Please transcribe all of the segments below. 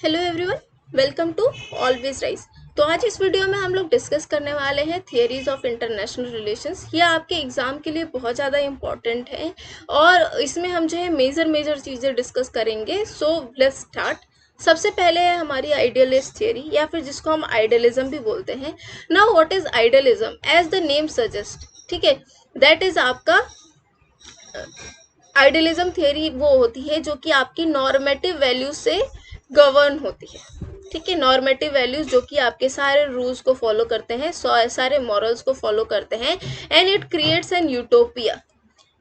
Hello everyone, welcome to always rise. तो आज इस वीडियो में हम लोग डिस्कस करने वाले हैं थियरीज ऑफ इंटरनेशनल रिलेशंस। ये आपके एग्जाम के लिए बहुत ज़्यादा इम्पॉर्टेंट है और इसमें हम जो है मेजर चीज़ें डिस्कस करेंगे। So let's start. सबसे पहले है हमारी आइडियलिस्ट थियरी या फिर जिसको हम आइडियलिज्म भी बोलते हैं। Now what is idealism? As the name suggest, ठीक है, दैट इज आपका आइडियलिज्म थियरी वो होती है जो कि आपकी नॉर्मेटिव वैल्यूज से गवर्न होती है। ठीक है, नॉर्मेटिव वैल्यूज जो कि आपके सारे रूल्स को फॉलो करते हैं, सारे मॉरल्स को फॉलो करते हैं, and it creates an utopia.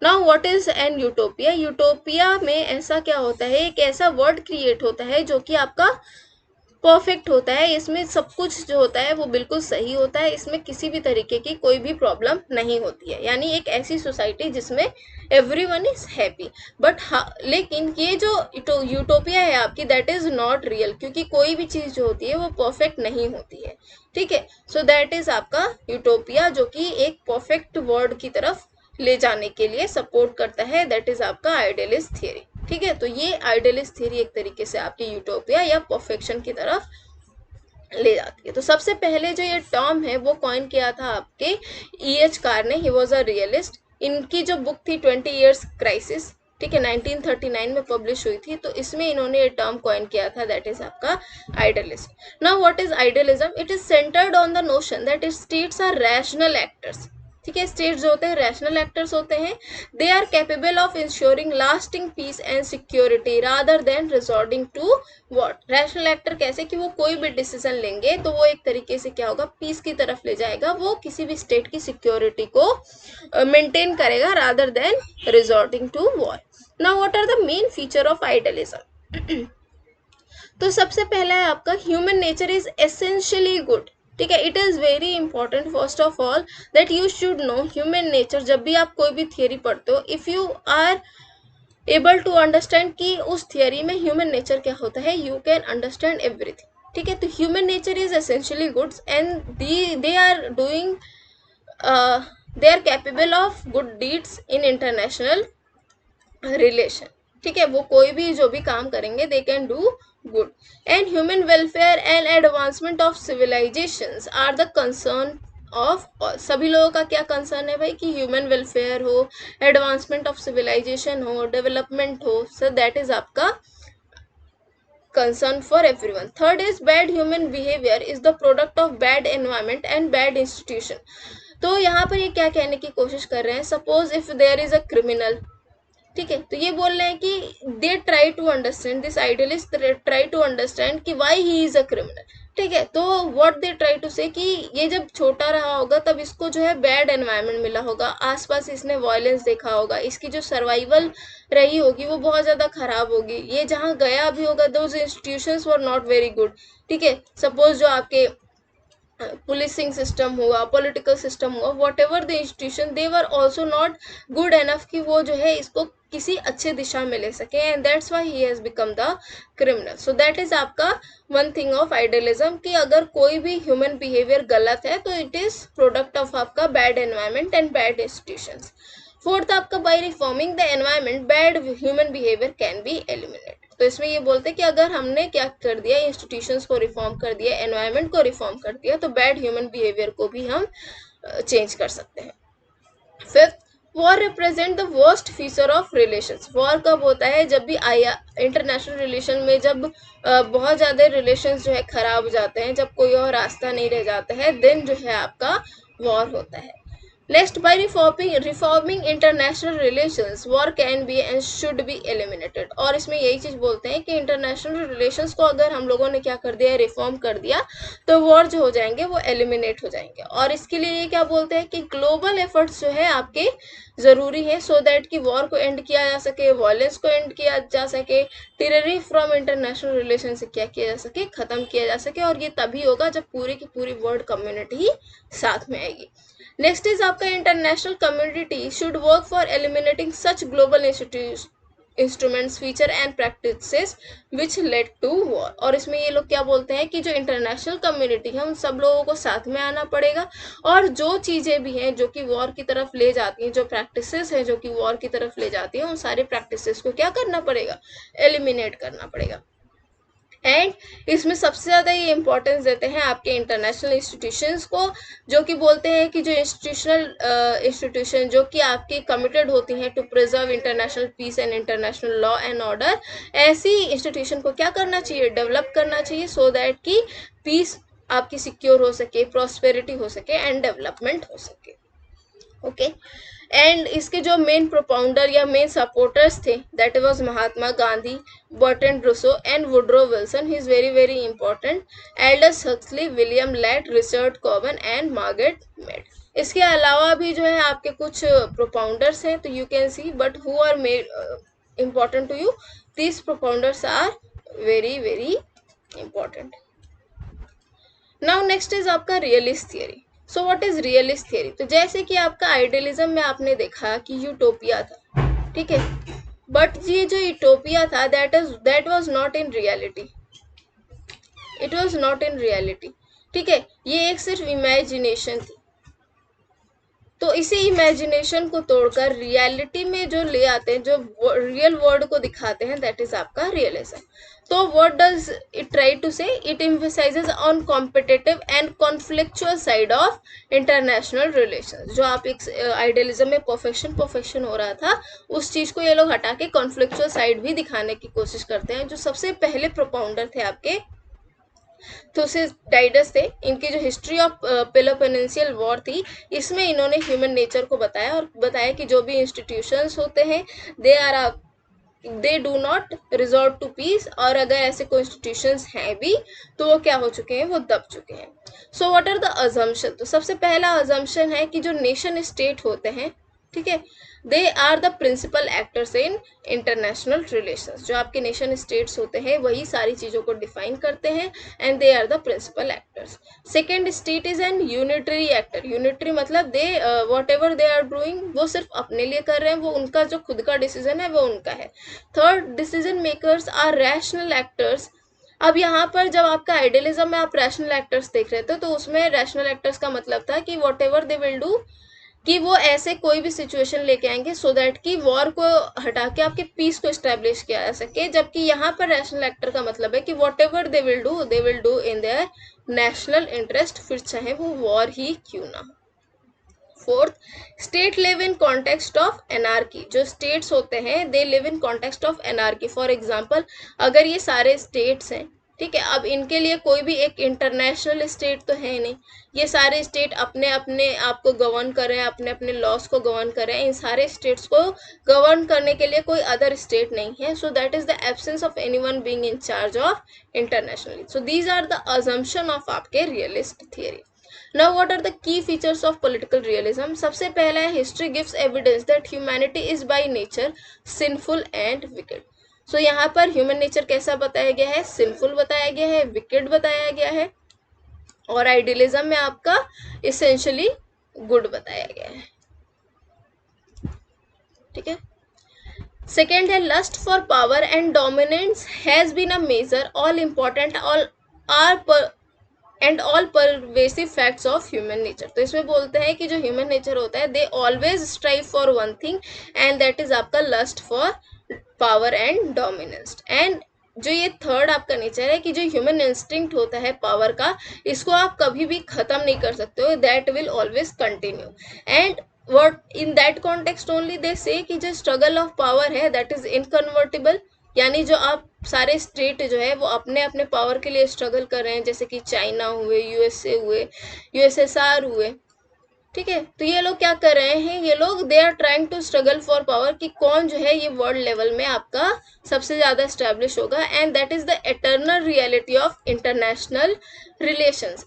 Now what is an utopia? Utopia में ऐसा क्या होता है, एक ऐसा वर्ड क्रिएट होता है जो कि आपका परफेक्ट होता है। इसमें सब कुछ जो होता है वो बिल्कुल सही होता है, इसमें किसी भी तरीके की कोई भी प्रॉब्लम नहीं होती है, यानी एक ऐसी सोसाइटी जिसमें एवरीवन इज हैप्पी। बट हाँ, लेकिन ये जो यूटोपिया है आपकी, दैट इज नॉट रियल, क्योंकि कोई भी चीज़ जो होती है वो परफेक्ट नहीं होती है। ठीक है, सो दैट इज आपका यूटोपिया जो कि एक परफेक्ट वर्ड की तरफ ले जाने के लिए सपोर्ट करता है, दैट इज आपका आइडियलिस्ट थियरी। ठीक है, तो ये आइडियलिस्ट थियरी एक तरीके से आपकी यूटोपिया या परफेक्शन की तरफ ले जाती है। तो सबसे पहले जो ये टर्म है वो कॉइन किया था आपके E.H. कार ने। ही वॉज अ रियलिस्ट। इनकी जो बुक थी 20 years क्राइसिस, ठीक है, 1939 में पब्लिश हुई थी। तो इसमें इन्होंने ये टर्म कॉइन किया था, दैट इज आपका idealist. Now what is idealism? It is centred on the notion that states are rational actors. ठीक है, स्टेट्स जो होते हैं रैशनल एक्टर्स होते हैं। They are capable of ensuring lasting peace and security rather than resorting to what? Rational actor कैसे कि वो कोई भी डिसीजन लेंगे तो वो एक तरीके से क्या होगा, पीस की तरफ ले जाएगा, वो किसी भी स्टेट की सिक्योरिटी को मेंटेन करेगा rather than resorting to war. Now what are the main feature of idealism? तो सबसे पहला है आपका human nature is essentially good. ठीक है, it is very important first of all that you should know human nature. जब भी आप कोई भी थियरी पढ़ते हो, if you are able to understand कि उस थियरी में ह्यूमन नेचर क्या होता है, यू कैन अंडरस्टैंड एवरीथिंग। ठीक है, तो human nature is essentially goods and they are doing, they are capable of good deeds in international relation. ठीक है, वो कोई भी जो भी काम करेंगे they can do good. And human welfare and advancement of civilisations are the concern of all. सभी लोगों का क्या कंसर्न है भाई कि ह्यूमन वेलफेयर हो, एडवांसमेंट ऑफ सिविलाइजेशन हो, डेवलपमेंट हो, सो दैट इज आपका concern for everyone. Third is bad human behavior is the product of bad environment and bad institution. तो यहाँ पर ये क्या कहने की कोशिश कर रहे हैं, suppose if there is a criminal, ठीक है, तो ये बोल रहे हैं कि they try to understand, this idealist try to understand कि why he is a criminal. ठीक है, तो व्हाट दे ट्राई टू से कि ये जब छोटा रहा होगा तब इसको जो है बैड एनवायरनमेंट मिला होगा, आसपास इसने वायलेंस देखा होगा, इसकी जो सर्वाइवल रही होगी वो बहुत ज़्यादा खराब होगी, ये जहाँ गया भी होगा those institutions were not very good. ठीक है, सपोज जो आपके पुलिसिंग सिस्टम हुआ, पॉलिटिकल सिस्टम हुआ, what ever the institution, they were also not good enough कि वो जो है इसको किसी अच्छे दिशा में ले सके, and that's why he has become the criminal. So that is आपका वन थिंग ऑफ आइडियलिज्म कि अगर कोई भी ह्यूमन बिहेवियर गलत है तो इट इज प्रोडक्ट ऑफ आपका bad environment and bad institutions. Fourth आपका by reforming the environment bad human behaviour can be eliminated. तो इसमें ये बोलते हैं कि अगर हमने क्या कर दिया, इंस्टीट्यूशंस को रिफॉर्म कर दिया, एनवायरमेंट को रिफॉर्म कर दिया, तो बैड ह्यूमन बिहेवियर को भी हम चेंज कर सकते हैं। Fifth, war represent the worst feature of relations. War कब होता है? जब भी आया इंटरनेशनल रिलेशन में, जब बहुत ज़्यादा रिलेशंस जो है खराब हो जाते हैं, जब कोई और रास्ता नहीं रह जाता है, देन जो है आपका वॉर होता है। Next, by reforming international relations war can be and should be eliminated. और इसमें यही चीज़ बोलते हैं कि इंटरनेशनल रिलेशंस को अगर हम लोगों ने क्या कर दिया, रिफॉर्म कर दिया, तो वॉर जो हो जाएंगे वो एलिमिनेट हो जाएंगे। और इसके लिए ये क्या बोलते हैं कि ग्लोबल एफर्ट्स जो है आपके ज़रूरी है, सो दैट कि वॉर को एंड किया जा सके, वायलेंस को एंड किया जा सके, टेररिज्म फ्रॉम इंटरनेशनल रिलेशन से क्या किया जा सके, ख़त्म किया जा सके। और ये तभी होगा जब पूरी की पूरी वर्ल्ड कम्युनिटी ही साथ में आएगी। नेक्स्ट इज आपका international community should work for eliminating such global instruments, feature and practices which led to war. और इसमें ये लोग क्या बोलते हैं कि जो इंटरनेशनल कम्युनिटी है उन सब लोगों को साथ में आना पड़ेगा, और जो चीज़ें भी हैं जो कि वॉर की तरफ ले जाती हैं, जो प्रैक्टिसेस हैं जो कि वॉर की तरफ ले जाती हैं, उन सारे प्रैक्टिसेस को क्या करना पड़ेगा, एलिमिनेट करना पड़ेगा। एंड इसमें सबसे ज़्यादा ये इंपॉर्टेंस देते हैं आपके इंटरनेशनल इंस्टीट्यूशंस को, जो कि बोलते हैं कि जो इंस्टीट्यूशन जो कि आपकी कमिटेड होती हैं to preserve international peace and international law and order, ऐसी इंस्टीट्यूशन को क्या करना चाहिए, डेवलप करना चाहिए, सो दैट कि पीस आपकी सिक्योर हो सके, प्रॉस्पेरिटी हो सके एंड डेवलपमेंट हो सके। ओके एंड इसके जो मेन प्रोपाउंडर या मेन सपोर्टर्स थे, that was Mahatma Gandhi, Bertrand Russell and Woodrow Wilson, he is very very important, Aldous Huxley, William Ladd, Richard Cobden and Margaret Mead. इसके अलावा भी जो है आपके कुछ प्रोपाउंडर्स हैं, तो you can see, but who are made important to you, these propounders are very very important. Now next is आपका realist theory. So what is realist theory? तो जैसे कि आपका आइडियलिज्म में आपने देखा कि यूटोपिया था, ठीक है, बट ये जो यूटोपिया था that was not in reality, it was not in reality, ठीक है, ये एक सिर्फ इमेजिनेशन थी। तो इसी इमेजिनेशन को तोड़कर रियलिटी में जो ले आते हैं, जो रियल वर्ल्ड को दिखाते हैं, दैट इज आपका रियलिज्म। तो what does it try to say? It emphasizes on competitive and conflictual side of international relations. जो आप एक आइडियलिज्म में परफेक्शन हो रहा था, उस चीज को ये लोग हटा के कॉन्फ्लिक्चुअल साइड भी दिखाने की कोशिश करते हैं। जो सबसे पहले प्रोपाउंडर थे आपके थुसिडाइडस थे, इनकी जो हिस्ट्री ऑफ पेलोपोनेंशियल वॉर थी, इसमें इन्होंने ह्यूमन नेचर को बताया और बताया कि जो भी इंस्टीट्यूशंस होते हैं they do not resort to peace, और अगर ऐसे कोई इंस्टीट्यूशंस हैं भी तो वो क्या हो चुके हैं, वो दब चुके हैं। So what are the assumption? तो सबसे पहला अजम्पशन है कि जो नेशन स्टेट होते हैं, ठीक है, they are the principal actors in international relations. जो आपके नेशन स्टेट्स होते हैं वही सारी चीज़ों को डिफाइन करते हैं and they are the principal actors. Second, state is an unitary actor. Unitary मतलब they whatever they are doing वो सिर्फ अपने लिए कर रहे हैं, वो उनका जो खुद का डिसीजन है वो उनका है। Third, decision makers are rational actors. अब यहाँ पर जब आपका आइडियलिज्म में आप रैशनल एक्टर्स देख रहे थे, तो उसमें रैशनल एक्टर्स का मतलब था कि what ever they will do, कि वो ऐसे कोई भी सिचुएशन लेके आएंगे सो दैट कि वॉर को हटा के आपके पीस को स्टैब्लिश किया जा सके। जबकि यहाँ पर रैशनल एक्टर का मतलब है कि what ever they will do in their national interest, फिर चाहे वो वॉर ही क्यों ना हो। Fourth, state live in context of anarchy. जो स्टेट्स होते हैं they live in context of anarchy. For example, अगर ये सारे स्टेट्स हैं, ठीक है, अब इनके लिए कोई भी एक इंटरनेशनल स्टेट तो है नहीं, ये सारे स्टेट अपने अपने आप को गवर्न कर रहे हैं, अपने अपने लॉस को गवर्न कर रहे हैं। इन सारे स्टेट्स को गवर्न करने के लिए कोई अदर स्टेट नहीं है, so that is the absence of anyone being in charge of internationally. So these are the assumption of आपके realist theory. Now what are the key features of political realism? सबसे पहला है, history gives evidence that humanity is by nature sinful and wicked. So यहाँ पर human nature कैसा बताया गया है? sinful बताया गया है, wicked बताया गया है, और आइडियलिज्म में आपका essentially good बताया गया है, ठीक है। सेकेंड है, lust for power and dominance has been a major all important all pervasive facts of human nature. तो इसमें बोलते हैं कि जो ह्यूमन नेचर होता है they always strive for one thing and that is आपका lust for power and dominance. And जो ये थर्ड आपका नेचर है कि जो ह्यूमन इंस्टिंक्ट होता है पावर का, इसको आप कभी भी खत्म नहीं कर सकते हो, that will always continue. And what in that context only they say कि जो स्ट्रगल ऑफ पावर है दैट इज इनकन्वर्टिबल। यानी जो आप सारे स्टेट जो है वो अपने अपने पावर के लिए स्ट्रगल कर रहे हैं, जैसे कि चाइना हुए, यूएसए हुए, यूएसएसआर हुए, ठीक है। तो ये लोग क्या कर रहे हैं, ये लोग they are trying to struggle for power कि कौन जो है ये वर्ल्ड लेवल में आपका सबसे ज़्यादा स्टैब्लिश होगा, and that is the eternal reality of international relations.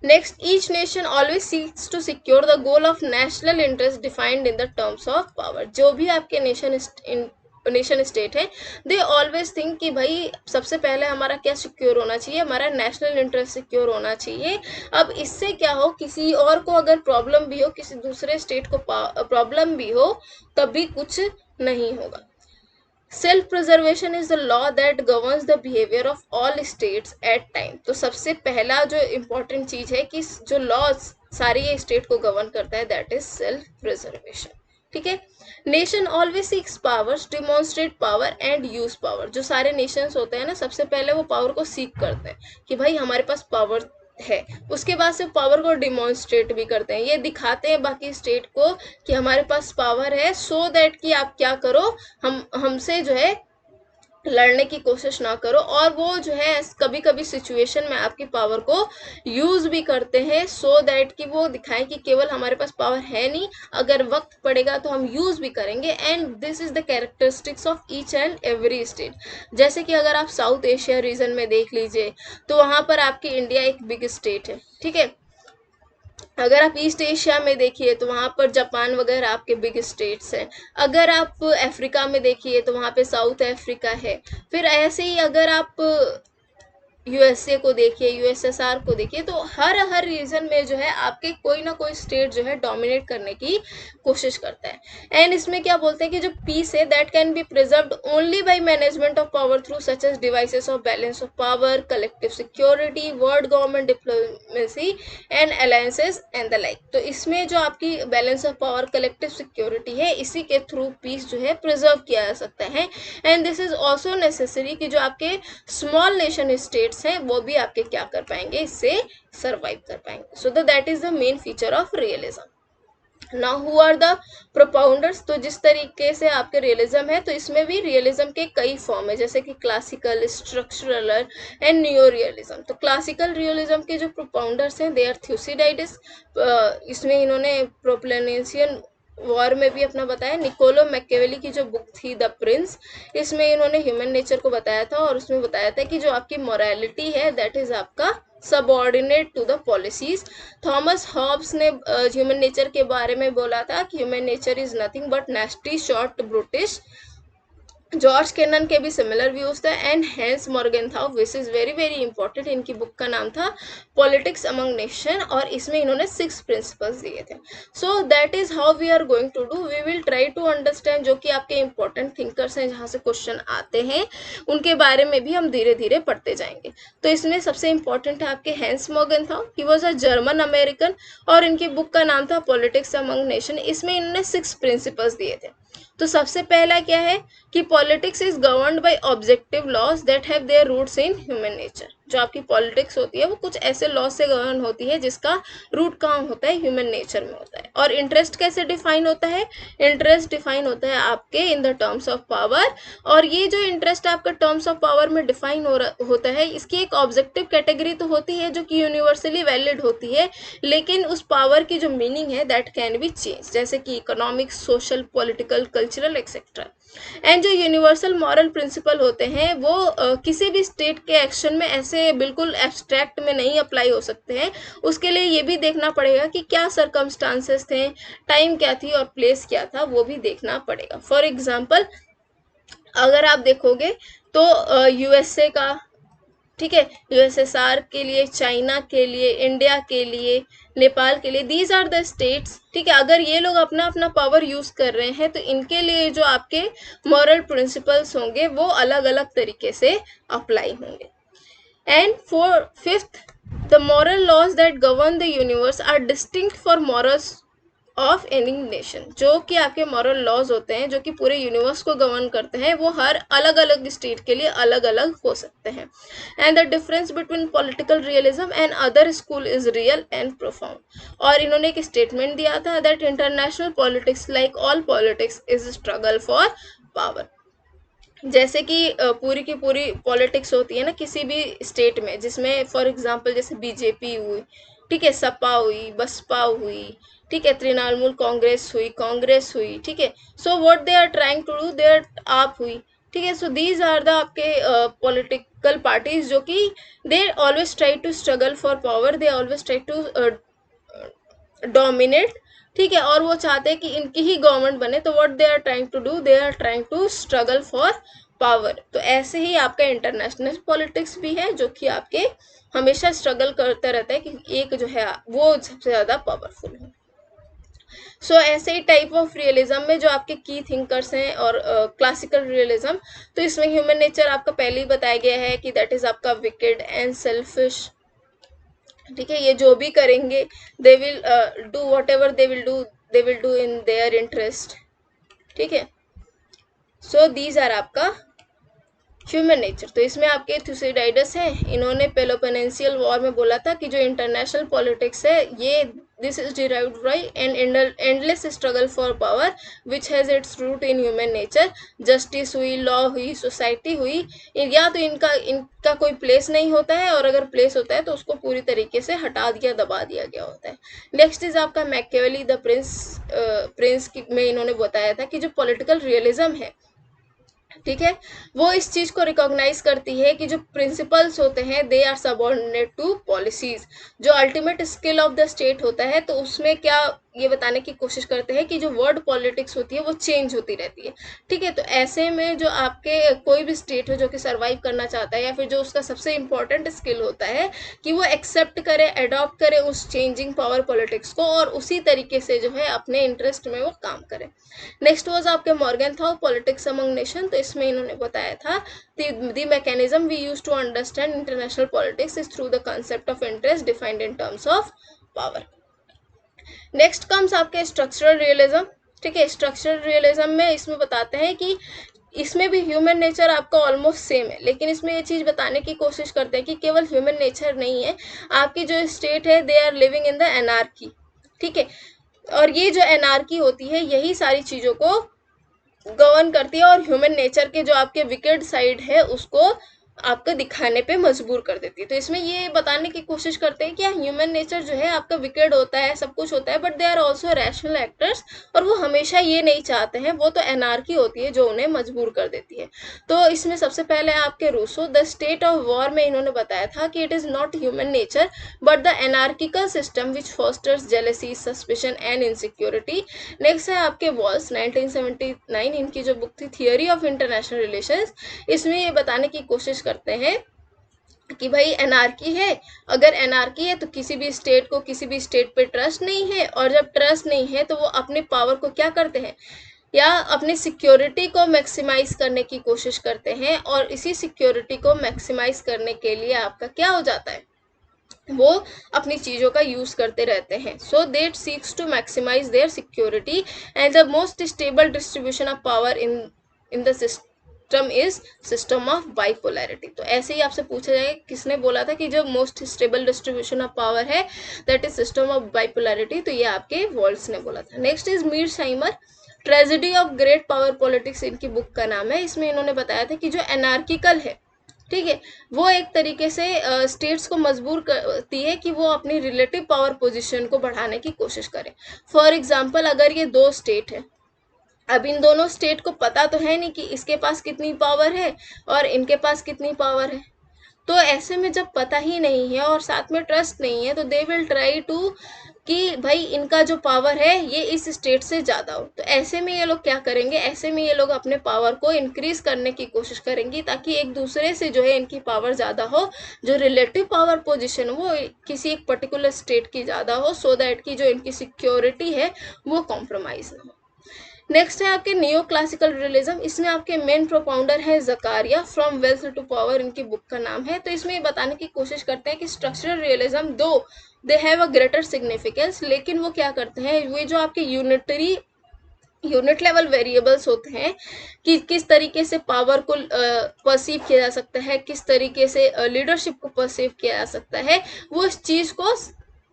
Next, each nation always seeks to secure the goal of national interest defined in the terms of power. जो भी आपके नेशन स्टेट है, they always think कि भाई सबसे पहले हमारा क्या सिक्योर होना चाहिए, हमारा नेशनल इंटरेस्ट सिक्योर होना चाहिए। अब इससे क्या हो, किसी और को अगर प्रॉब्लम भी हो, किसी दूसरे स्टेट को प्रॉब्लम भी हो, तब भी कुछ नहीं होगा। Self preservation is the law that governs the behaviour of all states at time. तो सबसे पहला जो इम्पोर्टेंट चीज है कि जो लॉ सारी ये स्टेट को गवर्न करता है दैट इज सेल्फ प्रिजर्वेशन, ठीक है। Nation always seeks powers, demonstrate power and use power. जो सारे नेशंस होते हैं ना, सबसे पहले वो पावर को सीख करते हैं कि भाई हमारे पास पावर है, उसके बाद से पावर को डिमॉन्स्ट्रेट भी करते हैं, ये दिखाते हैं बाकी स्टेट को कि हमारे पास पावर है, सो दैट कि आप क्या करो, हम हमसे जो है लड़ने की कोशिश ना करो। और वो जो है कभी कभी सिचुएशन में आपकी पावर को यूज भी करते हैं, सो दैट कि वो दिखाएं कि केवल हमारे पास पावर है नहीं, अगर वक्त पड़ेगा तो हम यूज भी करेंगे। And this is the characteristics of each and every state. जैसे कि अगर आप साउथ एशिया रीजन में देख लीजिए तो वहां पर आपकी इंडिया एक बिग स्टेट है, ठीक है। अगर आप ईस्ट एशिया में देखिए तो वहाँ पर जापान वगैरह आपके बिग स्टेट्स हैं। अगर आप अफ्रीका में देखिए तो वहाँ पे साउथ अफ्रीका है। फिर ऐसे ही अगर आप यूएसए को देखिए, यूएसएसआर को देखिए, तो हर रीजन में जो है आपके कोई ना कोई स्टेट जो है डोमिनेट करने की कोशिश करता है। एंड इसमें क्या बोलते हैं कि जो पीस है that can be preserved only by management of power through such as devices of balance of power, collective security, world government diplomacy and alliances and the like. तो इसमें जो आपकी balance of power, collective security है, इसी के through piece जो है preserve किया जा सकता है। And this is also necessary कि जो आपके स्मॉल नेशन स्टेट्स हैं वो भी आपके क्या कर पाएंगे, इससे सरवाइव कर पाएंगे। So that is the main feature of realism. Now who are the propounders. तो जिस तरीके से आपके रियलिज्म है, तो इसमें भी रियलिज्म के कई फॉर्म है, जैसे कि classical, structural and new realism. तो क्लासिकल रियलिज्म के जो प्रोपाउंडर्स हैं दे आर थ्यूसिडाइडिस। इसमें इन्होंने प्रोपेलेनेशियन वॉर में भी अपना बताया। निकोलो मैकियावेली की जो बुक थी द प्रिंस, इसमें इन्होंने ह्यूमन नेचर को बताया था, और उसमें बताया था कि जो आपकी मोरालिटी है दैट इज आपका subordinate to the policies. Thomas Hobbes ने ह्यूमन नेचर के बारे में बोला था कि human nature is nothing but nasty, short, brutish. George Kennan के भी सिमिलर व्यूज थे। And Hans Morgenthau, which is very very important, इनकी बुक का नाम था पॉलिटिक्स अमंग नेशन, और इसमें इन्होंने 6 प्रिंसिपल्स दिए थे। So that is how we are going to do. We will try to understand जो कि आपके इंपॉर्टेंट थिंकर्स हैं, जहाँ से क्वेश्चन आते हैं, उनके बारे में भी हम धीरे धीरे पढ़ते जाएंगे। तो इसमें सबसे इंपॉर्टेंट है आपके Hans Morgenthau. He was a German American, और इनकी बुक का नाम था पॉलिटिक्स अमंग नेशन। इसमें इन्होंने 6 प्रिंसिपल्स दिए थे। तो सबसे पहला क्या है कि politics is governed by objective laws that have their roots in human nature. जो आपकी पॉलिटिक्स होती है वो कुछ ऐसे लॉज से गवर्न होती है जिसका रूट कहाँ होता है, ह्यूमन नेचर में होता है। और इंटरेस्ट कैसे डिफाइन होता है, इंटरेस्ट डिफाइन होता है आपके in the terms of power. और ये जो इंटरेस्ट आपका टर्म्स ऑफ पावर में डिफाइन होता है, इसकी एक ऑब्जेक्टिव कैटेगरी तो होती है जो कि यूनिवर्सली वैलिड होती है, लेकिन उस पावर की जो मीनिंग है दैट कैन बी चेंज, जैसे कि economic, social, political, cultural etcetera. And जो यूनिवर्सल मॉरल प्रिंसिपल होते हैं वो किसी भी स्टेट के एक्शन में ऐसे बिल्कुल एब्स्ट्रैक्ट में नहीं अप्लाई हो सकते हैं। उसके लिए ये भी देखना पड़ेगा कि क्या सर्कमस्टांसेस थे, टाइम क्या थी और प्लेस क्या था, वो भी देखना पड़ेगा। फॉर एग्जाम्पल अगर आप देखोगे तो यूएसए का, ठीक है, यूएसएसआर के लिए, चाइना के लिए, इंडिया के लिए, नेपाल के लिए, दीज आर द स्टेट्स, ठीक है। अगर ये लोग अपना अपना पावर यूज कर रहे हैं तो इनके लिए जो आपके मॉरल प्रिंसिपल्स होंगे वो अलग अलग तरीके से अप्लाई होंगे। And fifth, the moral laws that govern the universe are distinct for morals of any nation. जो कि आपके मॉरल लॉज होते हैं जो कि पूरे यूनिवर्स को गवर्न करते हैं, वो हर अलग अलग स्टेट के लिए अलग अलग हो सकते हैं। And the difference between political realism and other school is real and profound. और इन्होंने एक स्टेटमेंट दिया था that international politics like all politics is struggle for power. जैसे कि पूरी की पूरी पॉलिटिक्स होती है ना किसी भी स्टेट में, जिसमें फॉर एग्जांपल जैसे बीजेपी हुई, ठीक है, सपा हुई, बसपा हुई, ठीक है, तृणमूल कांग्रेस हुई, ठीक है। So what they are trying to do, they are आप हुई, ठीक है। सो दीज आर द आपके पॉलिटिकल पार्टीज जो कि they always try to struggle for power, they always try to dominate, ठीक है। और वो चाहते हैं कि इनकी ही गवर्नमेंट बने, तो what they are trying to do, they are trying to struggle for power. तो ऐसे ही आपका इंटरनेशनल पॉलिटिक्स भी है जो कि आपके हमेशा स्ट्रगल करता रहता है कि एक जो है वो सबसे ज़्यादा पावरफुल हो। सो ऐसे ही टाइप ऑफ रियलिज्म में जो आपके की थिंकर्स हैं, और क्लासिकल रियलिज्म, तो इसमें ह्यूमन नेचर आपका पहले ही बताया गया है कि दैट इज आपका विकेड एंड सेल्फिश, ठीक है। ये जो भी करेंगे they will do what ever they will do, they will do in their interest, ठीक है। सो दीज आर आपका ह्यूमन नेचर। तो इसमें आपके थुसिडाइडस हैं, इन्होंने पेलोपोनेशियन वॉर में बोला था कि जो इंटरनेशनल पॉलिटिक्स है ये this is derived by an endless struggle for power which has its root in human nature. Justice हुई, लॉ हुई, सोसाइटी हुई, या तो इनका कोई प्लेस नहीं होता है, और अगर प्लेस होता है तो उसको पूरी तरीके से हटा दिया, दबा दिया गया होता है। नेक्स्ट इज आपका मैकियावेली द प्रिंस में इन्होंने बताया था कि जो पॉलिटिकल रियलिज्म है, ठीक है, वो इस चीज को रिकॉग्नाइज करती है कि जो प्रिंसिपल्स होते हैं they are subordinate to policies. जो ultimate skill of the state होता है, तो उसमें क्या ये बताने की कोशिश करते हैं कि जो वर्ल्ड पॉलिटिक्स होती है वो चेंज होती रहती है, ठीक है। तो ऐसे में जो आपके कोई भी स्टेट हो जो कि सर्वाइव करना चाहता है, या फिर जो उसका सबसे इंपॉर्टेंट स्किल होता है कि वो एक्सेप्ट करे, अडॉप्ट करे उस चेंजिंग पावर पॉलिटिक्स को, और उसी तरीके से जो है अपने इंटरेस्ट में वो काम करे। नेक्स्ट वाज आपके मॉर्गनथाउ पॉलिटिक्स अमंग नेशन। तो इसमें इन्होंने बताया था the mechanism we use to understand international politics is through the concept of interest defined in terms of power. Next comes आपके स्ट्रक्चरल रियलिज्म, ठीक है। स्ट्रक्चरल रियलिज्म में इसमें बताते हैं कि इसमें भी ह्यूमन नेचर आपका ऑलमोस्ट सेम है, लेकिन इसमें ये चीज बताने की कोशिश करते हैं कि केवल ह्यूमन नेचर नहीं है, आपकी जो स्टेट है they are living in the anarchy, ठीक है। और ये जो एनार्की होती है यही सारी चीजों को गवर्न करती है, और ह्यूमन नेचर के जो आपके विकेड साइड है उसको आपको दिखाने पे मजबूर कर देती है। तो इसमें ये बताने की कोशिश करते हैं कि ह्यूमन नेचर जो है आपका विकेड होता है, सब कुछ होता है, but they are also rational actors, और वो हमेशा ये नहीं चाहते हैं, वो तो एनार्की होती है जो उन्हें मजबूर कर देती है। तो इसमें सबसे पहले आपके Rousseau the state of war में इन्होंने बताया था कि it is not human nature but the anarchical system which fosters jealousy, suspicion and insecurity. Next है आपके वॉल्स 1979, इनकी जो बुक थी थियोरी ऑफ इंटरनेशनल रिलेशंस, इसमें ये बताने की कोशिश करते हैं कि भाई एनार्की है, अगर एनार्की है तो किसी भी स्टेट को किसी भी स्टेट पे ट्रस्ट नहीं है, और जब ट्रस्ट नहीं है तो वो अपने पावर को क्या करते हैं, या अपनी सिक्योरिटी को मैक्सिमाइज करने की कोशिश करते हैं, और इसी सिक्योरिटी को मैक्सिमाइज करने के लिए आपका क्या हो जाता है, वो अपनी चीज़ों का यूज़ करते रहते हैं। So that seeks to maximise their security and the most stable distribution of power in the system is system of bipolarity. तो ऐसे ही आपसे पूछा जाएगा किसने बोला था कि जो most stable distribution of power है that is system of bipolarity, तो ये आपके वॉल्स ने बोला था। Next is Mearsheimer tragedy of great power politics, इनकी बुक का नाम है। इसमें इन्होंने बताया था कि जो एनार्किकल है, ठीक है, वो एक तरीके से स्टेट्स को मजबूर करती है कि वो अपनी रिलेटिव पावर पोजीशन को बढ़ाने की कोशिश करें। फॉर एग्जांपल अगर ये दो स्टेट है, अब इन दोनों स्टेट को पता तो है नहीं कि इसके पास कितनी पावर है और इनके पास कितनी पावर है, तो ऐसे में जब पता ही नहीं है और साथ में ट्रस्ट नहीं है, तो दे विल ट्राई टू कि भाई इनका जो पावर है ये इस स्टेट से ज़्यादा हो। तो ऐसे में ये लोग क्या करेंगे, ऐसे में ये लोग अपने पावर को इंक्रीज करने की कोशिश करेंगी ताकि एक दूसरे से जो है इनकी पावर ज़्यादा हो, जो रिलेटिव पावर पोजीशन वो किसी एक पर्टिकुलर स्टेट की ज़्यादा हो, सो दैट की जो इनकी सिक्योरिटी है वो कॉम्प्रोमाइज़ ना हो। नेक्स्ट है आपके नियो क्लासिकल रियलिज्म। इसमें आपके मेन प्रोपाउंडर है Zakaria, from wealth to power इनकी बुक का नाम है। तो इसमें बताने की कोशिश करते हैं कि स्ट्रक्चरल रियलिज्म दो they have a greater significance, लेकिन वो क्या करते हैं, वे जो आपके यूनिट लेवल वेरिएबल्स होते हैं कि किस तरीके से पावर को परसीव किया जा सकता है, किस तरीके से लीडरशिप को परसीव किया जा सकता है, वो इस चीज़ को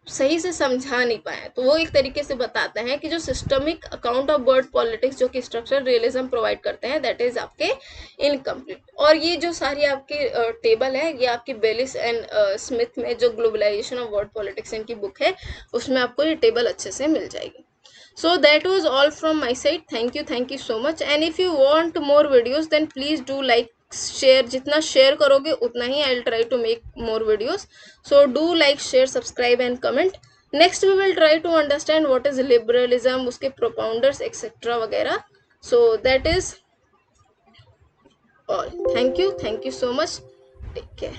सही से समझा नहीं पाए। तो वो एक तरीके से बताते हैं कि जो systemic account of world politics जो कि स्ट्रक्चरल रियलिज्म प्रोवाइड करते हैं दैट इज आपके इनकम्प्लीट। और ये जो सारी आपकी टेबल है ये आपकी बेलिस एंड स्मिथ में जो ग्लोबलाइजेशन ऑफ वर्ल्ड पॉलिटिक्स इनकी बुक है उसमें आपको ये टेबल अच्छे से मिल जाएगी। So that was all from my side. Thank you so much. And if you want more videos then please do like, share. जितना share करोगे उतना ही I'll try to make more videos. So do like, share, subscribe and comment. Next we will try to understand what is liberalism, उसके propounders etc. वगैरह. So that is all. Thank you so much. Take care.